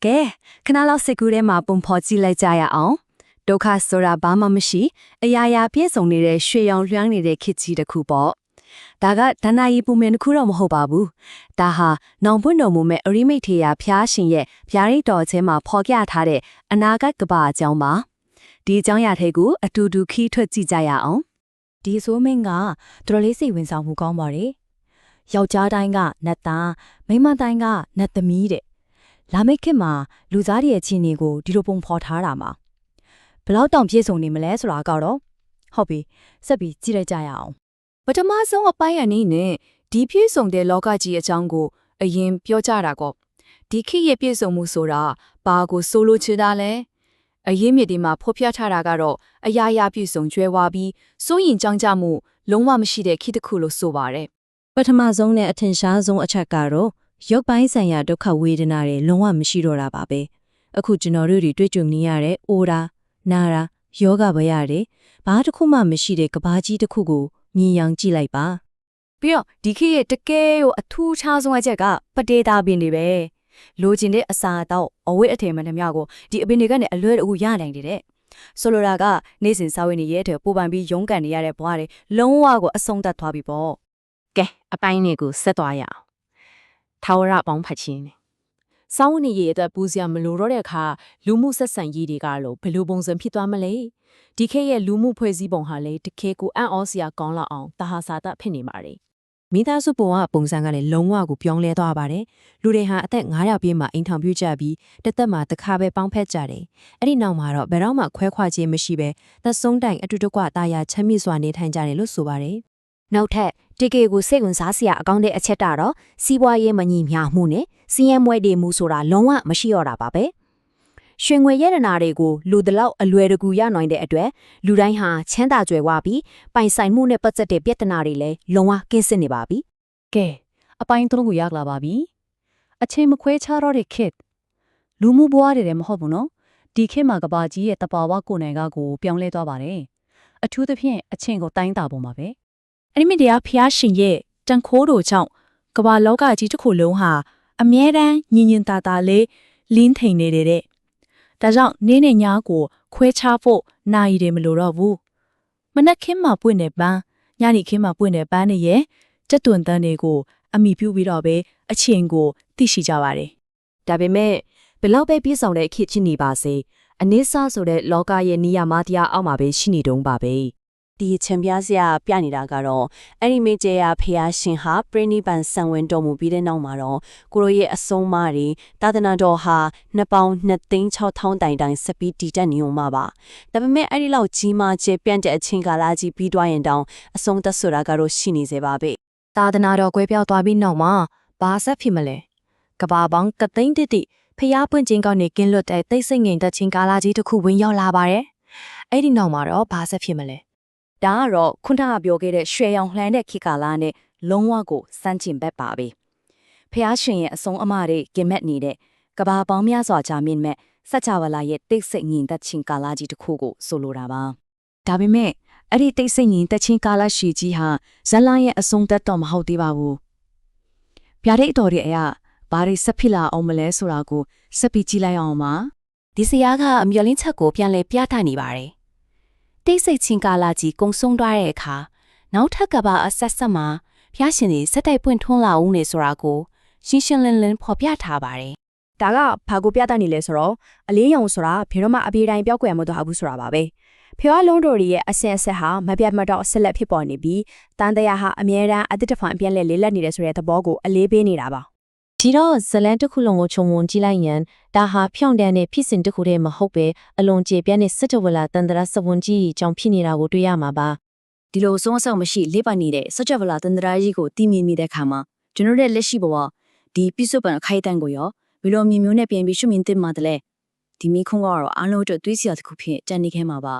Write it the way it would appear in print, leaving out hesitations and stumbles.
ကဲခဏလောက်စိတ်ကူးထဲမှာပုံဖော်ကြည့်လိုက်ကြရအောင်ဒုက္ခဆိုတာဘာမှမရှိအရာရာပြည့်စုံနေတဲ့ရွှေရောင်လွှမ်းနေတဲ့ခေတ်ကြီးတစ်ခုပေါ့ဒါကဒဏ္ဍာရီပုံမင်းတစ်ခုတော့မဟုတ်ပါဘူးဒါဟာနောင်ပွင့်တော်မူမဲ့အရိမိတ်ထေရဖျားရှင်ရဲ့ဗျာဒိတ်တော်ချင်းမှာဖော်ပြထားတဲ့အနာဂတ်ကပ္ပအကြောင်းပါဒီအကြောင်းအရာတွေကိုအတူတူခီးထွက်ကြည့်ကြရအောင်ဒီဆိုမင်းကတော်လေးစိတ်ဝင်စားမှုကောင်းပါတယ်ယောက်ျားတိုင်းကနတ်သားမိန်းမတိုင်းကနတ်သမီးတဲ့လာမယ့်ခေတ်မှာလူသားတွေရဲ့ချင်းတွေကိုဒီလိုပုံဖော်ထားတာမှာဘယ်လောက်တောင်ပြည့်စုံနေမလဲဆိုတာကတော့ဟုတ်ပြီဆက်ပြီးကြည့်လိုက်ကြရအောင်ပထမဆုံးအပိုင်းအနေနဲ့ဒီပြည့်စုံတဲ့လောကကြီးအကြောင်းကိုအရင်ပြောကြတာကောဒီခေတ်ရဲ့ပြည့်စုံမှုဆိုတာဘာကိုဆိုလိုချင်တာလဲအရေးမြစ်ဒီမှာဖော်ပြထားတာကတော့အရာရာပြည့်စုံကျွဲဝါပြီးစိုးရင်ကြောင်းကြမှုလုံးဝမရှိတဲ့ခေတ်တစ်ခုလို့ဆိုပါတယ်ပထမဆုံးနဲ့အထင်ရှားဆုံးအချက်ကတော့ရုပ်ပိုင်းဆိုင်ရာဒုက္ခဝေဒနာတွေလုံးဝမရှိတော့တာပါပဲအခုကျွန်တော်တို့တွေတွေ့ကြုံနေရတဲ့အိုရာနာရာယောဂဘရတွေဘာတစ်ခုမှမရှိတဲ့ကဘာကြီးတစ်ခုကိုမြင်ရောင်ကြည့်လိုက်ပါပြီးတော့ဒီခေတ်ရဲ့တကယ်ကိုအထူးခြားဆုံးအချက်ကပတေတာပင်တွေပဲလိုချင်တဲ့အစာတော့အဝိအထည်မှန်သမျှကိုဒီအပင်တွေကနေအလွဲတကူရနိုင်တယ်တဲ့ဆိုလိုတာကနေ့စဉ်စားဝတ်နေရဲ့တဲ့ပူပန်ပြီးရုန်းကန်နေရတဲ့ဘဝတွေလုံးဝကိုအဆုံးသတ်သွားပြီပေါ့ကဲအပိုင်းတွေကိုဆက်သွားရအောင်ထာဝရပေါင်းဖတ်ခြင်းစောင်းနေရတဲ့ပူစရာမလိုတော့တဲ့အခါလူမှုဆက်ဆံရေးတွေကလို့ဘယ်လိုပုံစံဖြစ်သွားမလဲဒီခေတ်ရဲ့လူမှုဖွဲ့စည်းပုံဟာလေတခေတ်ကိုအံ့ဩစရာကောင်းလောက်အောင်တဟာစာတဖြစ်နေပါတယ်မိသားစုပုံကပုံစံကလည်းလုံးဝကိုပြောင်းလဲသွားပါတယ်လူတွေဟာအသက်900ပြည့်မှာအိမ်ထောင်ပြုကြပြီးတစ်သက်မှာတစ်ခါပဲပေါင်းဖက်ကြတယ်အဲ့ဒီနောက်မှာတော့ဘယ်တော့မှခွဲခွာခြင်းမရှိပဲသက်ဆုံးတိုင်အတူတကွတာယာချမ်းမြေ့စွာနေထိုင်ကြတယ်လို့ဆိုပါတယ်နောက်ထပ်တီကေကိုစိတ်ဝင်စားစရာအကောင်းတဲ့အချက်တော့စီးပွားရေးမညီမျှမှုနဲ့စီးရဲမွဲတွေမှုဆိုတာလုံးဝမရှိတော့တာပါပဲရွှေငွေရတနာတွေကိုလူတလောက်အလွယ်တကူရနိုင်တဲ့အတွက်လူတိုင်းဟာချမ်းသာကြွယ်ဝပြီးပိုင်ဆိုင်မှုနဲ့ပတ်သက်တဲ့ပြဿနာတွေလည်းလုံးဝကင်းစင်နေပါပြီကဲအပိုင်းသုံးကိုရောက်လာပါပြီအချိန်မခွဲခြားတော့တဲ့ခေတ်လူမှုဘဝတွေလည်းမဟုတ်ဘူးနော်ဒီခေတ်မှာကဘာကြီးရဲ့တဘာဝကိုယ်နိုင်ကကိုပြောင်းလဲသွားပါတယ်အထူးသဖြင့်အချိန်ကိုတိုင်းတာပုံပါပဲအဲ့ဒီမိတရားဖျားရှင်ရဲ့တန်ခိုးတို့ကြောင့်ကဘာလောကကြီးတစ်ခုလုံးဟာအမြဲတမ်းညင်ညင်တာတာလေးလင်းထိန်နေတဲ့ဒါကြောင့်နေ့နဲ့ညကိုခွဲခြားဖို့နာရီတွေမလိုတော့ဘူးမနက်ခင်းမှာပွင့်တဲ့ပန်းညနေခင်းမှာပွင့်တဲ့ပန်းတွေရဲ့တက်တွန်တန်းတွေကိုအမိပြုပြီးတော့ပဲအချိန်ကိုသိရှိကြပါတယ်ဒါပေမဲ့ဘယ်လောက်ပဲပြည့်စုံတဲ့ခေတ်ချင်းနေပါစေအနည်းစားဆိုတဲ့လောကရဲ့နေရာမတရားအောက်မှာပဲရှိနေတုံးပါပဲဒီချန်ပြားစရာပြနေတာကတော့အဲ့ဒီမေဂျေယာဖျားရှင်ဟာပရိနိဗ္ဗာန်ဆံဝင်တော်မူပြီးတဲ့နောက်မှာတော့ကိုရိုရဲ့အဆုံးအမတွေသာသနာတော်ဟာနှစ်ပေါင်း2,600တိုင်တိုင်ဆက်ပြီးတည်တက်နေုံမှာပါဒါပေမဲ့အဲ့ဒီလောက်ကြီးမားကျပြန့်တဲ့အချင်းကာလကြီးပြီးသွားရင်တောင်အဆုံးသက်ဆိုတာကတော့ရှိနေစေပါပဲသာသနာတော်ကွဲပြောက်သွားပြီးနောက်မှာဘာဆက်ဖြစ်မလဲကဘာပေါင်းကသိန်းတိဖျားပွင့်ခြင်းကောင်းနေကင်းလွတ်တဲ့သိစိတ်ငြိမ်သက်ခြင်းကာလကြီးတစ်ခုဝင်ရောက်လာပါတယ်အဲ့ဒီနောက်မှာတော့ဘာဆက်ဖြစ်မလဲဒါကတော့ခုနကပြောခဲ့တဲ့ရွှေရောင်လှမ်းတဲ့ခေတ်ကာလနဲ့လုံးဝကိုစမ်းကျင်ဘက်ပါပဲဖះရှင်ရဲ့အဆုံးအမတွေကင်မက်နေတဲ့ကဘာပေါင်းများစွာကြာမြင့်မဲ့စัจ java လာရဲ့တိတ်ဆိတ်ငြိမ်သက်ခြင်းကာလကြီးတစ်ခုကိုဆိုလိုတာပါဒါပေမဲ့အဲ့ဒီတိတ်ဆိတ်ငြိမ်သက်ခြင်းကာလရှိကြီးဟာဇလန်ရဲ့အဆုံးသက်တော့မဟုတ်သေးပါဘူးဗျာဒိတ်တော်ရဲ့အရာဘာတွေဆက်ဖြစ်လာအောင်မလဲဆိုတာကိုဆက်ပြီးကြည့်လိုက်အောင်ပါဒီစရာကအမျော်လင့်ချက်ကိုပြန်လဲပြသနေပါတယ်တိတ်ဆိတ်ချင်းကာလကြီးကုံဆုံးသွားတဲ့အခါနောက်ထပ်ကဘာအဆက်ဆက်မှာဖျားရှင်တွေစက်တိုက်ပွင့်ထွန်းလာဦးနေဆိုတာကိုရှင်းရှင်းလင်းလင်းဖော်ပြထားပါတယ်။ဒါကဘာကိုပြသနေလဲဆိုတော့အလင်းရောင်ဆိုတာဘယ်တော့မှအပြေတိုင်းပြောက်ကွယ်မသွားဘူးဆိုတာပါပဲ။ဖျားလုံးတော်ရဲ့အဆက်အဆက်ဟာမပြတ်မတော့ဆက်လက်ဖြစ်ပေါ်နေပြီးတန်တရားဟာအမြဲတမ်းအတစ်တဖန်အပြည့်လက်လေးလက်နေတဲ့ဆိုတဲ့သဘောကိုအလေးပေးနေတာပါ။ဒီတော့ဇလန်တစ်ခုလုံးကိုခြုံငုံကြည့်လိုက်ရင်ဒါဟာဖြောင့်တန်းတဲ့ဖြစ်စဉ်တစ်ခုတည်းမဟုတ်ပဲအလွန်ကျေပြန့်တဲ့စစ်တဝလာတန်တရာစဝန်ကြီးကြောင့်ဖြစ်နေတာကိုတွေ့ရမှာပါဒီလိုဆုံးအဆောက်မရှိလေးပါနေတဲ့စစ်ကြဝလာတန်တရာကြီးကိုတည်မြင်မိတဲ့အခါမှာကျွန်တော်တို့လက်ရှိဘဝဒီပြစ္ဆုတ်ပံအခိုက်အတန့်ကိုရောဘယ်လိုမျိုးနဲ့ပြန်ပြီးရှုမြင်သင့်မှတလဲဒီမိခွန်းကတော့အားလုံးအတွက်တွေးစရာတစ်ခုဖြစ်ကြံနေခဲ့မှာပါ